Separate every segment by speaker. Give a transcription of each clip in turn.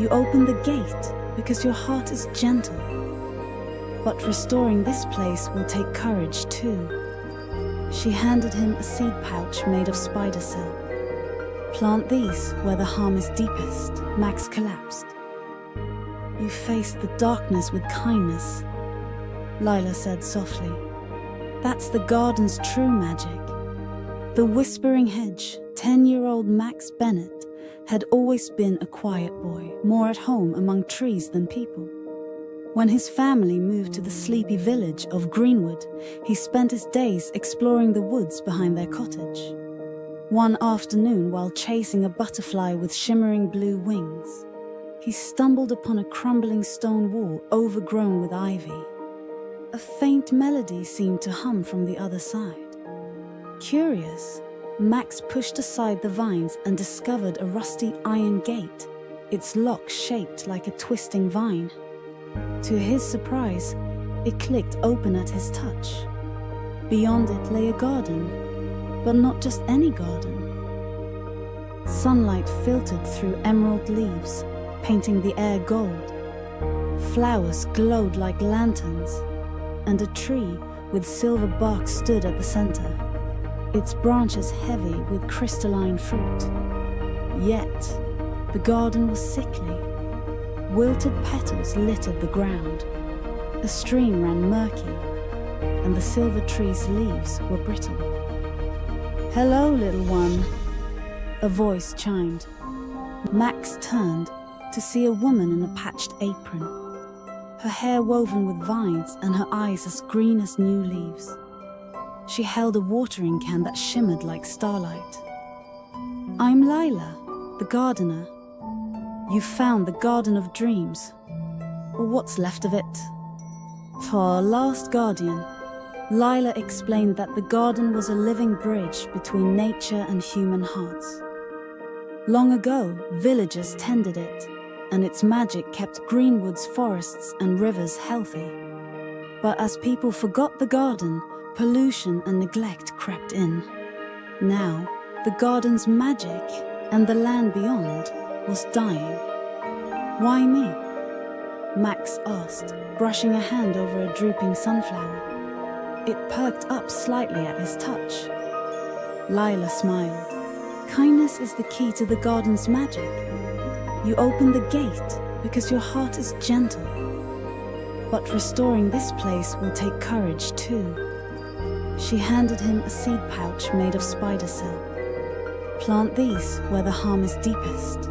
Speaker 1: You open the gate because your heart is gentle. But restoring this place will take courage too. She handed him a seed pouch made of spider silk. Plant these where the harm is deepest, Max collapsed. You face the darkness with kindness, Lila said softly. That's the garden's true magic. The whispering hedge, 10-year-old Max Bennett, had always been a quiet boy, more at home among trees than people. When his family moved to the sleepy village of Greenwood, he spent his days exploring the woods behind their cottage. One afternoon, while chasing a butterfly with shimmering blue wings, he stumbled upon a crumbling stone wall overgrown with ivy. A faint melody seemed to hum from the other side. Curious, Max pushed aside the vines and discovered a rusty iron gate, its lock shaped like a twisting vine. To his surprise, it clicked open at his touch. Beyond it lay a garden, but not just any garden. Sunlight filtered through emerald leaves, painting the air gold. Flowers glowed like lanterns, and a tree with silver bark stood at the center, its branches heavy with crystalline fruit. Yet, the garden was sickly. Wilted petals littered the ground. A stream ran murky, and the silver tree's leaves were brittle. "Hello, little one," a voice chimed. Max turned to see a woman in a patched apron, her hair woven with vines and her eyes as green as new leaves. She held a watering can that shimmered like starlight. "I'm Lila, the gardener. You found the Garden of Dreams, or what's left of it." For our last guardian, Lila explained that the garden was a living bridge between nature and human hearts. Long ago, villagers tended it, and its magic kept Greenwood's forests and rivers healthy. But as people forgot the garden, pollution and neglect crept in. Now, the garden's magic and the land beyond was dying. "Why me?" Max asked, brushing a hand over a drooping sunflower. It perked up slightly at his touch. Lila smiled. "Kindness is the key to the garden's magic. You open the gate because your heart is gentle. But restoring this place will take courage too." She handed him a seed pouch made of spider silk. "Plant these where the harm is deepest.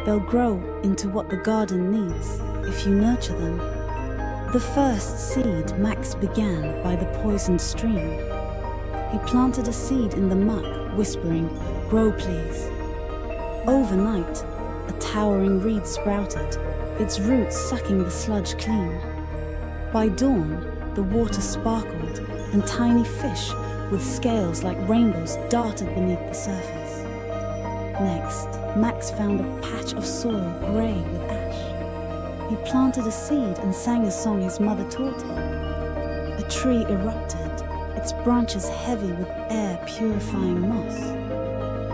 Speaker 1: They'll grow into what the garden needs if you nurture them." The first seed Max began by the poisoned stream. He planted a seed in the muck, whispering, "Grow, please." Overnight, a towering reed sprouted, its roots sucking the sludge clean. By dawn, the water sparkled, and tiny fish with scales like rainbows darted beneath the surface. Next, Max found a patch of soil grey with ash. He planted a seed and sang a song his mother taught him. A tree erupted, its branches heavy with air-purifying moss.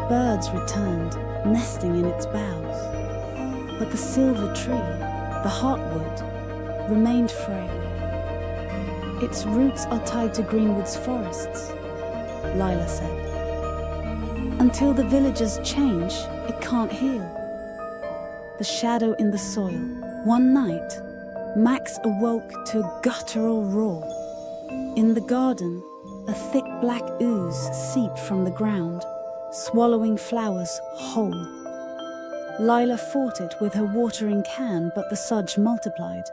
Speaker 1: Birds returned, nesting in its boughs. But the silver tree, the heartwood, remained frail. "Its roots are tied to Greenwood's forests," Lila said. "Until the villagers change, it can't heal." The shadow in the soil. One night, Max awoke to a guttural roar. In the garden, a thick black ooze seeped from the ground, swallowing flowers whole. Lila fought it with her watering can, but the sludge multiplied.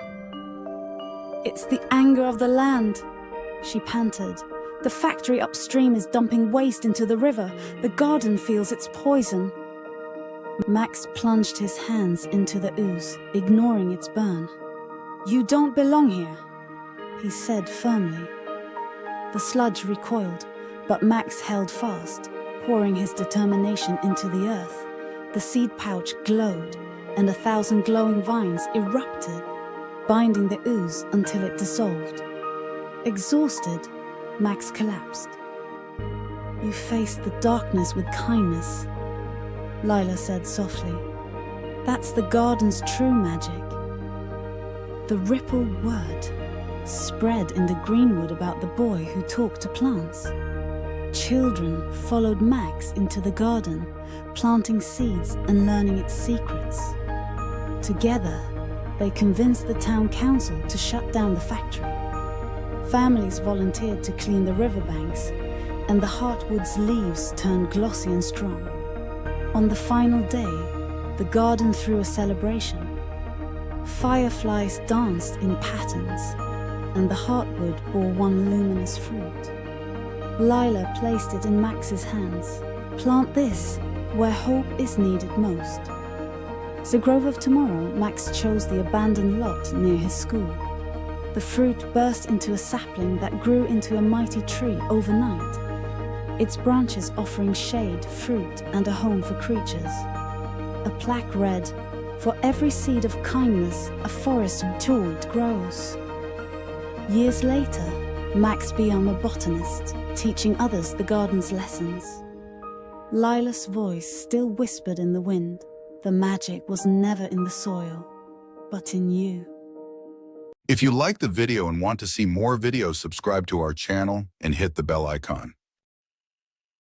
Speaker 1: "It's the anger of the land," she panted. "The factory upstream is dumping waste into the river. The garden feels its poison." Max plunged his hands into the ooze, ignoring its burn. "You don't belong here," he said firmly. The sludge recoiled, but Max held fast, pouring his determination into the earth. The seed pouch glowed, and 1,000 glowing vines erupted, binding the ooze until it dissolved. Exhausted, Max collapsed. "You faced the darkness with kindness," Lila said softly. That's the garden's true magic. The ripple word spread in the Greenwood about the boy who talked to plants. Children followed Max into the garden, planting seeds and learning its secrets. Together, they convinced the town council to shut down the factory. Families volunteered to clean the riverbanks, and the heartwood's leaves turned glossy and strong. On the final day, the garden threw a celebration. Fireflies danced in patterns, and the heartwood bore one luminous fruit. Lila placed it in Max's hands. Plant this where hope is needed most. The grove of tomorrow, Max chose the abandoned lot near his school. The fruit burst into a sapling that grew into a mighty tree overnight, its branches offering shade, fruit, and a home for creatures. A plaque read, "For every seed of kindness, a forest jeweled grows." Years later, Max became a botanist, teaching others the garden's lessons. Lila's voice still whispered in the wind. The magic was never in the soil, but in you.
Speaker 2: If you like the video and want to see more videos, subscribe to our channel and hit the bell icon.